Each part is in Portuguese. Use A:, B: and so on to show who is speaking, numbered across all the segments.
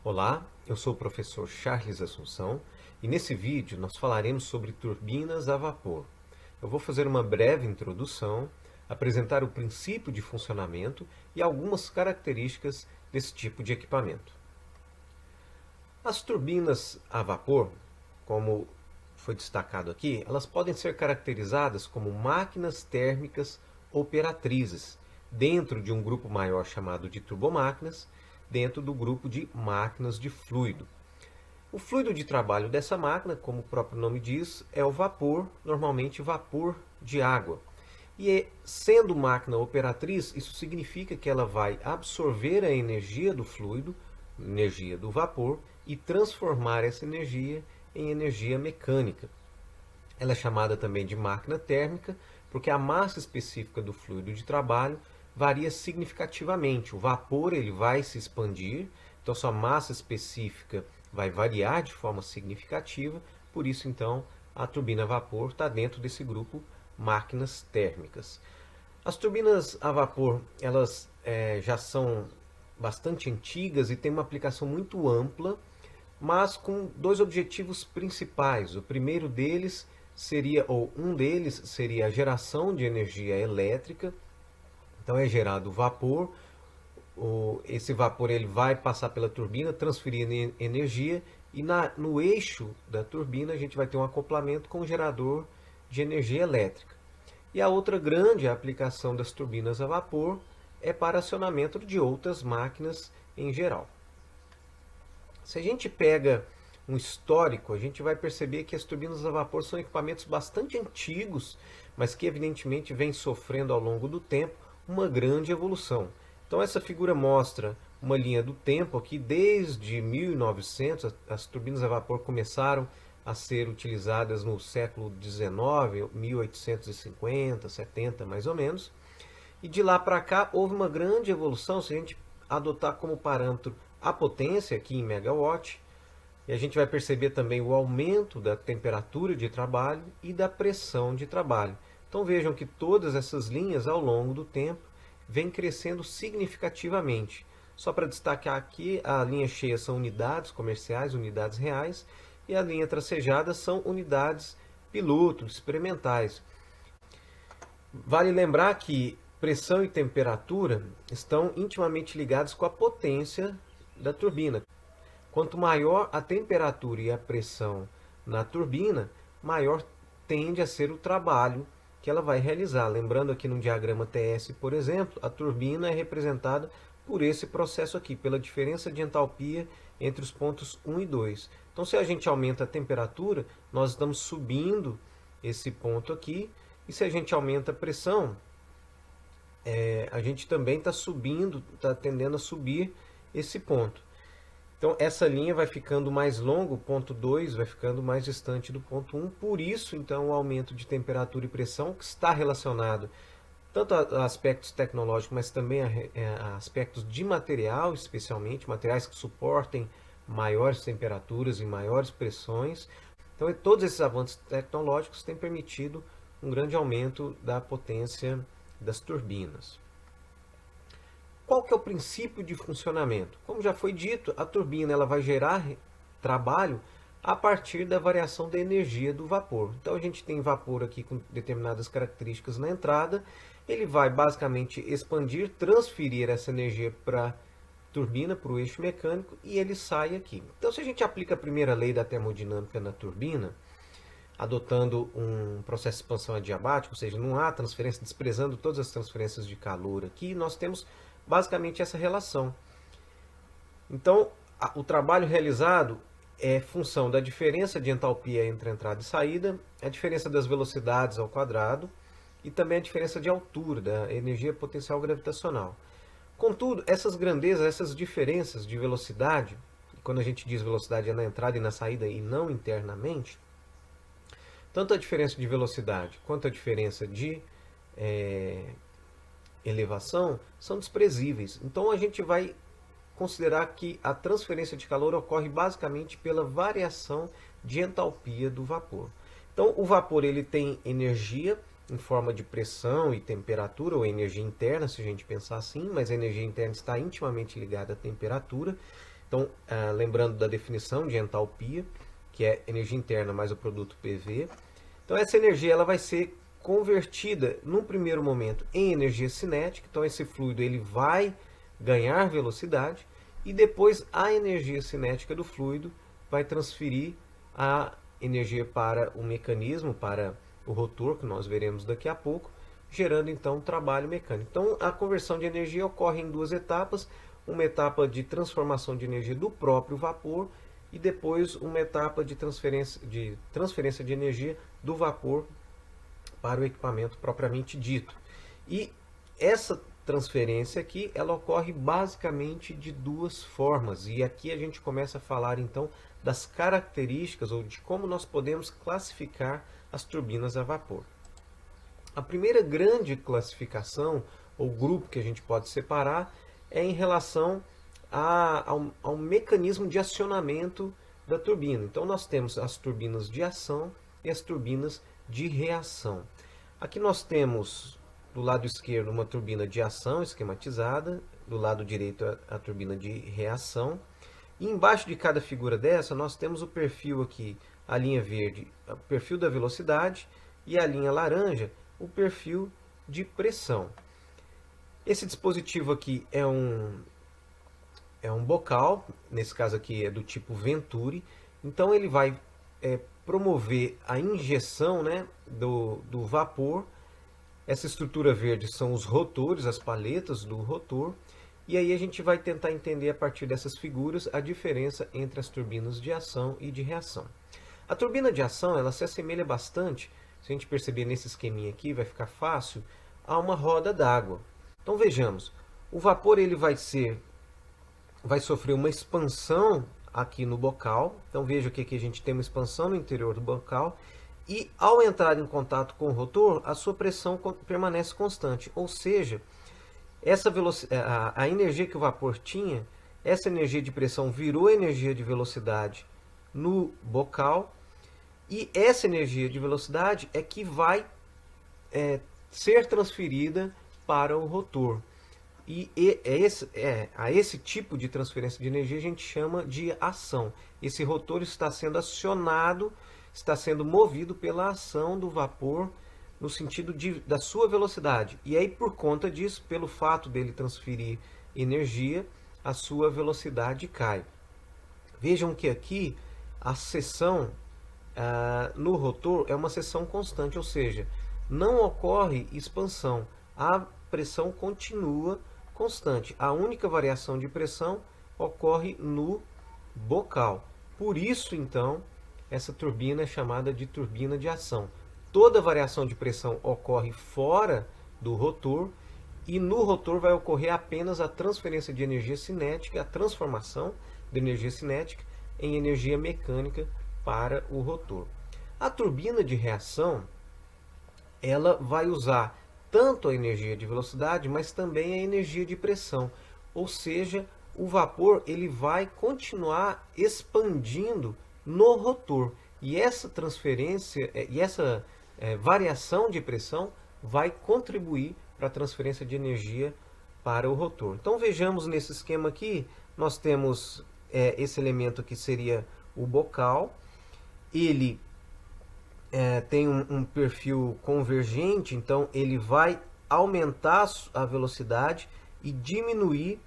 A: Olá, eu sou o professor Charles Assunção e nesse vídeo nós falaremos sobre turbinas a vapor. Eu vou fazer uma breve introdução, apresentar o princípio de funcionamento e algumas características desse tipo de equipamento. As turbinas a vapor, como foi destacado aqui, elas podem ser caracterizadas como máquinas térmicas operatrizes, dentro de um grupo maior chamado de turbomáquinas, dentro do grupo de máquinas de fluido. O fluido de trabalho dessa máquina, como o próprio nome diz, é o vapor, normalmente vapor de água. E sendo máquina operatriz, isso significa que ela vai absorver a energia do fluido, energia do vapor, e transformar essa energia em energia mecânica. Ela é chamada também de máquina térmica, porque a massa específica do fluido de trabalho varia significativamente. O vapor ele vai se expandir, então sua massa específica vai variar de forma significativa, por isso então a turbina a vapor está dentro desse grupo máquinas térmicas. As turbinas a vapor elas já são bastante antigas e têm uma aplicação muito ampla, mas com dois objetivos principais. O primeiro deles seria, ou um deles seria a geração de energia elétrica. Então é gerado vapor, esse vapor ele vai passar pela turbina, transferir energia, e no eixo da turbina a gente vai ter um acoplamento com o gerador de energia elétrica. E a outra grande aplicação das turbinas a vapor é para acionamento de outras máquinas em geral. Se a gente pega um histórico, a gente vai perceber que as turbinas a vapor são equipamentos bastante antigos, mas que evidentemente vêm sofrendo ao longo do tempo uma grande evolução. Então essa figura mostra uma linha do tempo aqui, desde 1900, as turbinas a vapor começaram a ser utilizadas no século XIX, 1850, 70 mais ou menos, e de lá para cá houve uma grande evolução. Se a gente adotar como parâmetro a potência aqui em megawatt, e a gente vai perceber também o aumento da temperatura de trabalho e da pressão de trabalho. Então vejam que todas essas linhas ao longo do tempo vêm crescendo significativamente. Só para destacar aqui, a linha cheia são unidades comerciais, unidades reais, e a linha tracejada são unidades piloto, experimentais. Vale lembrar que pressão e temperatura estão intimamente ligados com a potência da turbina. Quanto maior a temperatura e a pressão na turbina, maior tende a ser o trabalho que ela vai realizar. Lembrando aqui no diagrama TS, por exemplo, a turbina é representada por esse processo aqui, pela diferença de entalpia entre os pontos 1 e 2. Então, se a gente aumenta a temperatura, nós estamos subindo esse ponto aqui, e se a gente aumenta a pressão, a gente também está subindo, está tendendo a subir esse ponto. Então essa linha vai ficando mais longa, o ponto 2 vai ficando mais distante do ponto 1, por isso então o aumento de temperatura e pressão, que está relacionado tanto a aspectos tecnológicos, mas também a aspectos de material, especialmente materiais que suportem maiores temperaturas e maiores pressões. Então todos esses avanços tecnológicos têm permitido um grande aumento da potência das turbinas. Qual que é o princípio de funcionamento? Como já foi dito, a turbina ela vai gerar trabalho a partir da variação da energia do vapor. Então a gente tem vapor aqui com determinadas características na entrada, ele vai basicamente expandir, transferir essa energia para a turbina, para o eixo mecânico, e ele sai aqui. Então se a gente aplica a primeira lei da termodinâmica na turbina, adotando um processo de expansão adiabático, ou seja, não há transferência, desprezando todas as transferências de calor aqui, nós temos basicamente essa relação. Então, o trabalho realizado é função da diferença de entalpia entre entrada e saída, a diferença das velocidades ao quadrado e também a diferença de altura, da energia potencial gravitacional. Contudo, essas grandezas, essas diferenças de velocidade, quando a gente diz velocidade é na entrada e na saída e não internamente, tanto a diferença de velocidade quanto a diferença de elevação são desprezíveis. Então a gente vai considerar que a transferência de calor ocorre basicamente pela variação de entalpia do vapor. Então o vapor ele tem energia em forma de pressão e temperatura, ou energia interna, se a gente pensar assim, mas a energia interna está intimamente ligada à temperatura. Então, lembrando da definição de entalpia, que é energia interna mais o produto PV. Então, essa energia ela vai ser convertida, num primeiro momento, em energia cinética. Então, esse fluido ele vai ganhar velocidade e depois a energia cinética do fluido vai transferir a energia para o mecanismo, para o rotor, que nós veremos daqui a pouco, gerando então trabalho mecânico. Então, a conversão de energia ocorre em duas etapas: uma etapa de transformação de energia do próprio vapor e depois uma etapa de transferência de energia do vapor para o equipamento propriamente dito. E essa transferência aqui, ela ocorre basicamente de duas formas, e aqui a gente começa a falar então das características ou de como nós podemos classificar as turbinas a vapor. A primeira grande classificação ou grupo que a gente pode separar é em relação ao mecanismo de acionamento da turbina. Então nós temos as turbinas de ação e as turbinas de reação. Aqui nós temos do lado esquerdo uma turbina de ação esquematizada, do lado direito a turbina de reação. E embaixo de cada figura dessa nós temos o perfil aqui, a linha verde, o perfil da velocidade, e a linha laranja, o perfil de pressão. Esse dispositivo aqui é um bocal, nesse caso aqui é do tipo Venturi. Então ele vai promover a injeção, né, do vapor. Essa estrutura verde são os rotores, as paletas do rotor. E aí a gente vai tentar entender a partir dessas figuras a diferença entre as turbinas de ação e de reação. A turbina de ação ela se assemelha bastante, se a gente perceber nesse esqueminha aqui, vai ficar fácil, a uma roda d'água. Então vejamos, o vapor ele vai sofrer uma expansão aqui no bocal. Então veja que aqui a gente tem uma expansão no interior do bocal. E ao entrar em contato com o rotor, a sua pressão permanece constante. Ou seja, a energia que o vapor tinha, essa energia de pressão virou energia de velocidade no bocal. E essa energia de velocidade é que vai ser transferida para o rotor. E a esse tipo de transferência de energia a gente chama de ação. Esse rotor está sendo acionado, está sendo movido pela ação do vapor no sentido da sua velocidade. E aí, por conta disso, pelo fato dele transferir energia, a sua velocidade cai. Vejam que aqui a seção no rotor é uma seção constante, ou seja, não ocorre expansão. A pressão continua constante. A única variação de pressão ocorre no bocal. Por isso, então, essa turbina é chamada de turbina de ação. Toda variação de pressão ocorre fora do rotor e no rotor vai ocorrer apenas a transferência de energia cinética, a transformação de energia cinética em energia mecânica para o rotor. A turbina de reação, ela vai usar tanto a energia de velocidade, mas também a energia de pressão. Ou seja, o vapor ele vai continuar expandindo no rotor. E essa transferência e essa variação de pressão vai contribuir para a transferência de energia para o rotor. Então vejamos nesse esquema aqui, nós temos esse elemento que seria o bocal. Ele tem um perfil convergente, então ele vai aumentar a velocidade e diminuir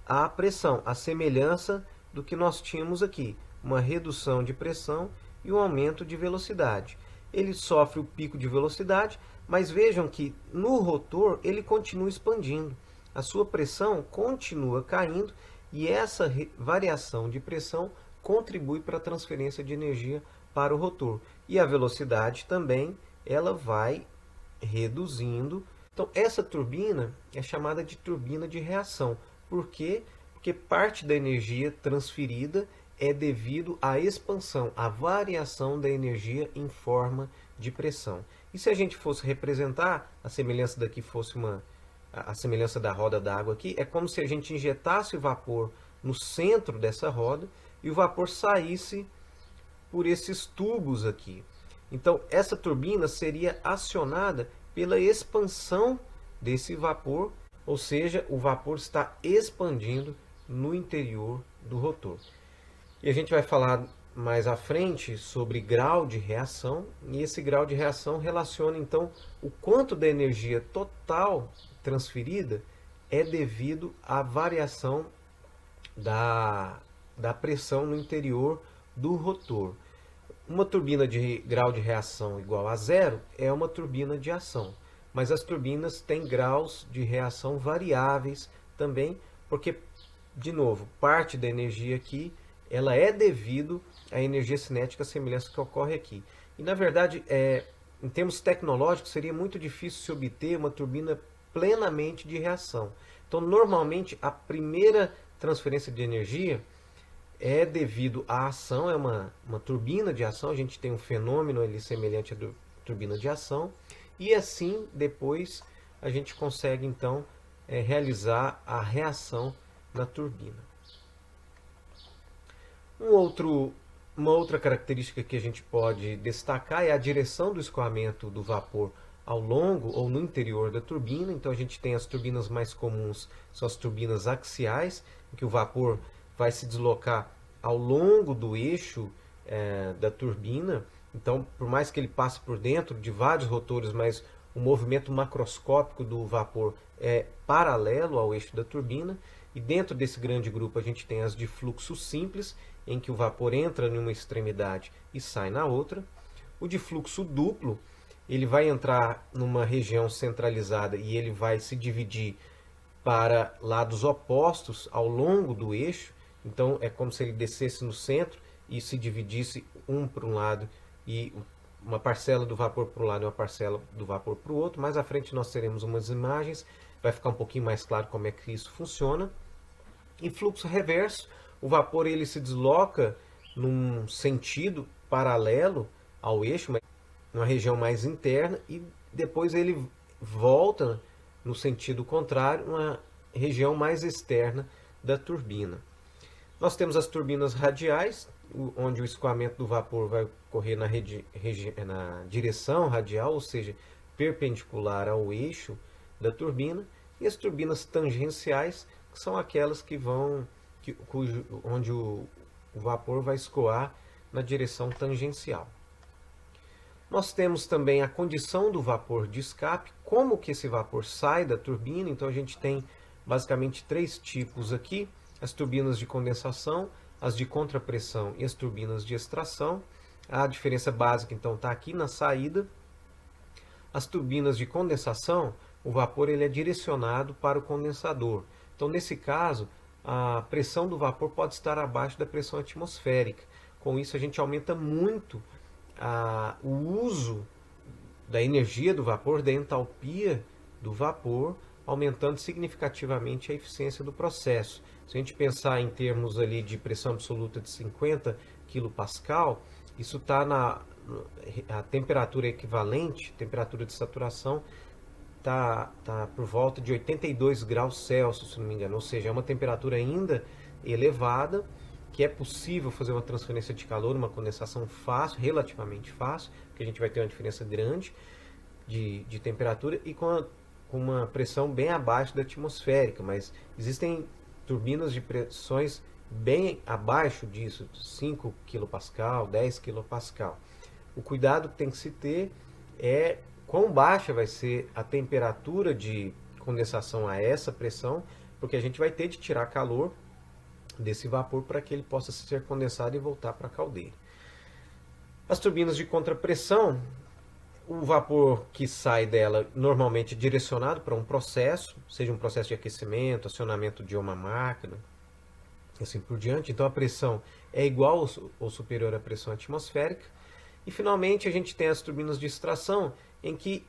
A: a pressão, a semelhança do que nós tínhamos aqui, uma redução de pressão e um aumento de velocidade. Ele sofre o pico de velocidade, mas vejam que no rotor ele continua expandindo, a sua pressão continua caindo e essa variação de pressão contribui para a transferência de energia para o rotor. E a velocidade também, ela vai reduzindo. Então, essa turbina é chamada de turbina de reação. Por quê? Porque parte da energia transferida é devido à expansão, à variação da energia em forma de pressão. E se a gente fosse representar, a semelhança daqui fosse a semelhança da roda d'água aqui, é como se a gente injetasse o vapor no centro dessa roda e o vapor saísse por esses tubos aqui. Então, essa turbina seria acionada pela expansão desse vapor, ou seja, o vapor está expandindo no interior do rotor. E a gente vai falar mais à frente sobre grau de reação, e esse grau de reação relaciona então o quanto da energia total transferida é devido à variação da pressão no interior do rotor. Uma turbina de grau de reação igual a zero é uma turbina de ação, mas as turbinas têm graus de reação variáveis também, porque, de novo, parte da energia aqui ela é devido à energia cinética, a semelhança que ocorre aqui. E, na verdade, em termos tecnológicos, seria muito difícil se obter uma turbina plenamente de reação. Então, normalmente, a primeira transferência de energia é devido à ação, é uma turbina de ação, a gente tem um fenômeno ali semelhante à turbina de ação, e assim, depois, a gente consegue, então, realizar a reação na turbina. Uma outra característica que a gente pode destacar é a direção do escoamento do vapor ao longo ou no interior da turbina. Então a gente tem as turbinas mais comuns, são as turbinas axiais, em que o vapor vai se deslocar ao longo do eixo da turbina. Então, por mais que ele passe por dentro de vários rotores, mas o movimento macroscópico do vapor é paralelo ao eixo da turbina. E dentro desse grande grupo a gente tem as de fluxo simples, em que o vapor entra em uma extremidade e sai na outra. O de fluxo duplo, ele vai entrar numa região centralizada e ele vai se dividir para lados opostos ao longo do eixo. Então é como se ele descesse no centro e se dividisse um para um lado e uma parcela do vapor para um lado e uma parcela do vapor para o outro. Mais à frente nós teremos umas imagens, vai ficar um pouquinho mais claro como é que isso funciona. Em fluxo reverso, o vapor ele se desloca num sentido paralelo ao eixo, numa região mais interna, e depois ele volta no sentido contrário, numa região mais externa da turbina. Nós temos as turbinas radiais, onde o escoamento do vapor vai ocorrer na direção radial, ou seja, perpendicular ao eixo da turbina, e as turbinas tangenciais, que são aquelas que vão, onde o vapor vai escoar na direção tangencial. Nós temos também a condição do vapor de escape, como que esse vapor sai da turbina. Então a gente tem basicamente três tipos aqui: as turbinas de condensação, as de contrapressão e as turbinas de extração. A diferença básica então está aqui na saída. As turbinas de condensação, o vapor ele é direcionado para o condensador. Então nesse caso, a pressão do vapor pode estar abaixo da pressão atmosférica. Com isso a gente aumenta muito o uso da energia do vapor, da entalpia do vapor, aumentando significativamente a eficiência do processo. Se a gente pensar em termos ali de pressão absoluta de 50 kPa, isso está a temperatura equivalente, temperatura de saturação, está por volta de 82 graus Celsius, se não me engano. Ou seja, é uma temperatura ainda elevada, que é possível fazer uma transferência de calor, uma condensação fácil, relativamente fácil, porque a gente vai ter uma diferença grande de temperatura e com uma pressão bem abaixo da atmosférica, mas existem turbinas de pressões bem abaixo disso, 5 kPa, 10 kPa. O cuidado que tem que se ter é quão baixa vai ser a temperatura de condensação a essa pressão, porque a gente vai ter de tirar calor desse vapor para que ele possa ser condensado e voltar para a caldeira. As turbinas de contrapressão, o vapor que sai dela normalmente é direcionado para um processo, seja um processo de aquecimento, acionamento de uma máquina, assim por diante. Então a pressão é igual ou superior à pressão atmosférica. E finalmente a gente tem as turbinas de extração, em que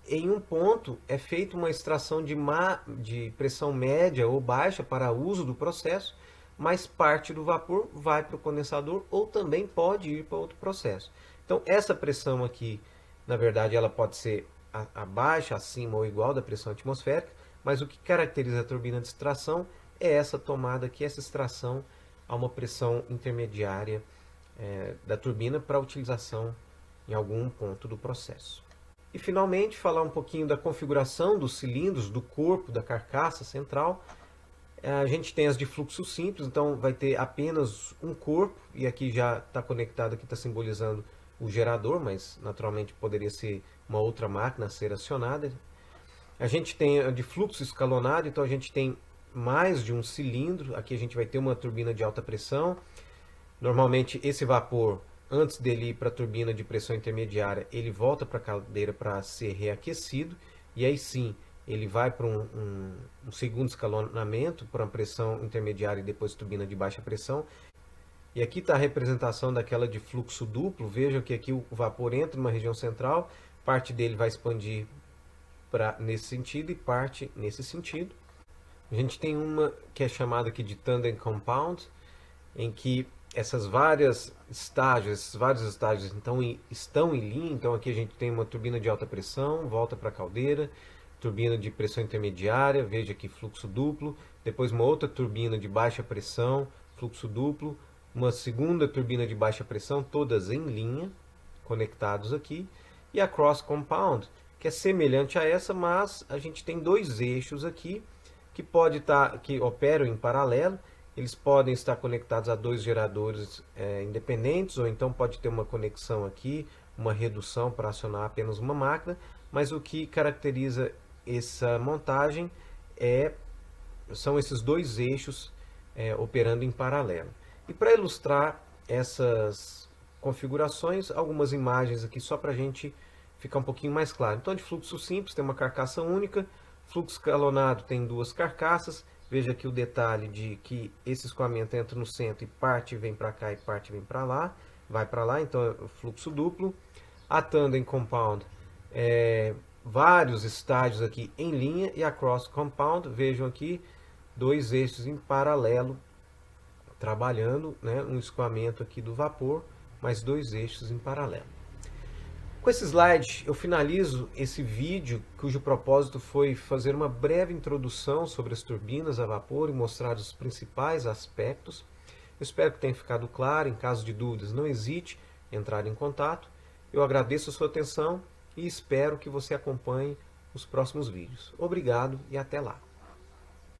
A: em um ponto é feita uma extração de pressão média ou baixa para uso do processo, mas parte do vapor vai para o condensador ou também pode ir para outro processo. Então essa pressão aqui, na verdade, ela pode ser abaixo, acima ou igual da pressão atmosférica, mas o que caracteriza a turbina de extração é essa tomada aqui, essa extração a uma pressão intermediária da turbina para utilização em algum ponto do processo. E finalmente falar um pouquinho da configuração dos cilindros, do corpo, da carcaça central. A gente tem as de fluxo simples, então vai ter apenas um corpo, e aqui já está conectado, aqui está simbolizando o gerador, mas naturalmente poderia ser uma outra máquina a ser acionada. A gente tem a de fluxo escalonado, então a gente tem mais de um cilindro, aqui a gente vai ter uma turbina de alta pressão. Normalmente esse vapor, antes dele ir para a turbina de pressão intermediária, ele volta para a caldeira para ser reaquecido, e aí sim ele vai para um segundo escalonamento, para uma pressão intermediária e depois turbina de baixa pressão. E aqui está a representação daquela de fluxo duplo. Vejam que aqui o vapor entra numa região central, parte dele vai expandir nesse sentido e parte nesse sentido. A gente tem uma que é chamada aqui de tandem compound, em que esses vários estágios então, estão em linha. Então aqui a gente tem uma turbina de alta pressão, volta para a caldeira, turbina de pressão intermediária, veja aqui fluxo duplo, depois uma outra turbina de baixa pressão, fluxo duplo, uma segunda turbina de baixa pressão, todas em linha, conectados aqui, e a cross compound, que é semelhante a essa, mas a gente tem dois eixos aqui que operam em paralelo. Eles podem estar conectados a dois geradores independentes, ou então pode ter uma conexão aqui, uma redução para acionar apenas uma máquina, mas o que caracteriza essa montagem são esses dois eixos operando em paralelo. E para ilustrar essas configurações, algumas imagens aqui só para a gente ficar um pouquinho mais claro. Então, de fluxo simples tem uma carcaça única, fluxo escalonado tem duas carcaças. Veja aqui o detalhe de que esse escoamento entra no centro e parte vem para cá e parte vem para lá, vai para lá, então é o fluxo duplo. A tandem compound, vários estágios aqui em linha, e a cross compound, vejam aqui, dois eixos em paralelo, trabalhando, né, um escoamento aqui do vapor, mais dois eixos em paralelo. Com esse slide, eu finalizo esse vídeo, cujo propósito foi fazer uma breve introdução sobre as turbinas a vapor e mostrar os principais aspectos. Eu espero que tenha ficado claro. Em caso de dúvidas, não hesite em entrar em contato. Eu agradeço a sua atenção e espero que você acompanhe os próximos vídeos. Obrigado e até lá!